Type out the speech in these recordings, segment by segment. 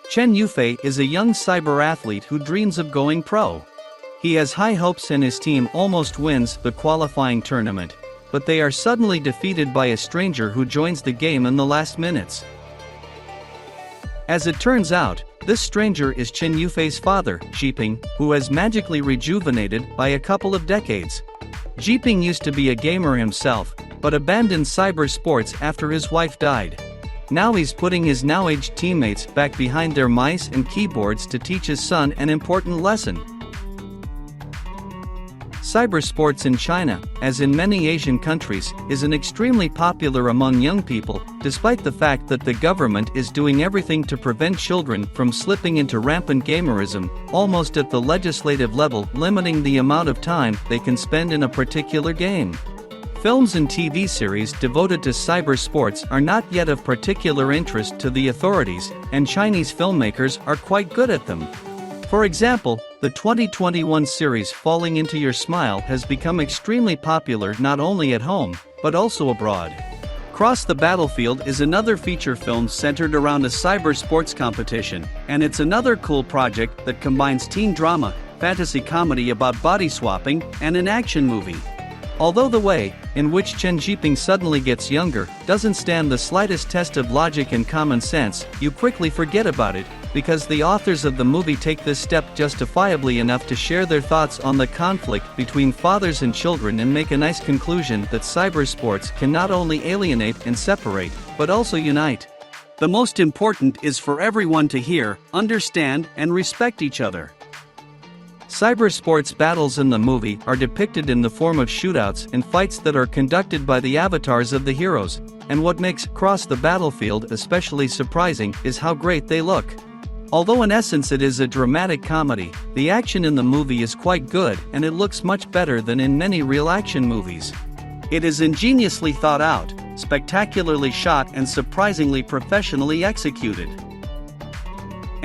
Chen Yufei is a young cyber athlete who dreams of going pro. He has high hopes and his team almost wins the qualifying tournament, but they are suddenly defeated by a stranger who joins the game in the last minutes. As it turns out, this stranger is Chen Yufei's father, Xiping, who has magically rejuvenated by a couple of decades. Xiping used to be a gamer himself, but abandoned cyber sports after his wife died. Now he's putting his now-aged teammates back behind their mice and keyboards to teach his son an important lesson. Cyber sports in China, as in many Asian countries, is extremely popular among young people, despite the fact that the government is doing everything to prevent children from slipping into rampant gamerism, almost at the legislative level limiting the amount of time they can spend in a particular game. Films and TV series devoted to cyber sports are not yet of particular interest to the authorities, and Chinese filmmakers are quite good at them. For example, the 2021 series Falling Into Your Smile has become extremely popular not only at home, but also abroad. Cross the Battlefield is another feature film centered around a cyber sports competition, and it's another cool project that combines teen drama, fantasy comedy about body swapping, and an action movie. Although the way in which Chen Yufei suddenly gets younger doesn't stand the slightest test of logic and common sense, you quickly forget about it, because the authors of the movie take this step justifiably enough to share their thoughts on the conflict between fathers and children and make a nice conclusion that cyber sports can not only alienate and separate, but also unite. The most important is for everyone to hear, understand, and respect each other. Cyber sports battles in the movie are depicted in the form of shootouts and fights that are conducted by the avatars of the heroes, and what makes Cross the Battlefield especially surprising is how great they look. Although in essence it is a dramatic comedy, the action in the movie is quite good and it looks much better than in many real action movies. It is ingeniously thought out, spectacularly shot and surprisingly professionally executed.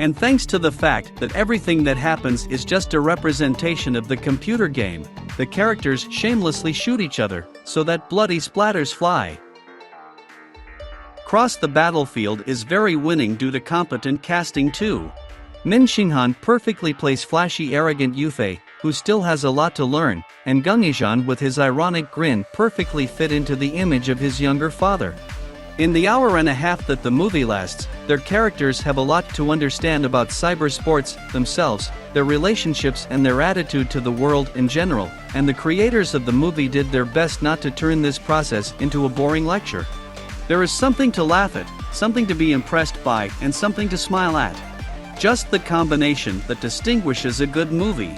And thanks to the fact that everything that happens is just a representation of the computer game, the characters shamelessly shoot each other, so that bloody splatters fly. Cross the Battlefield is very winning due to competent casting too. Xing-Han perfectly plays flashy arrogant Yufei, who still has a lot to learn, and Geng Yi-Zhan with his ironic grin perfectly fit into the image of his younger father. In the hour and a half that the movie lasts, their characters have a lot to understand about cyber sports themselves, their relationships and their attitude to the world in general, and the creators of the movie did their best not to turn this process into a boring lecture. There is something to laugh at, something to be impressed by, and something to smile at. Just the combination that distinguishes a good movie.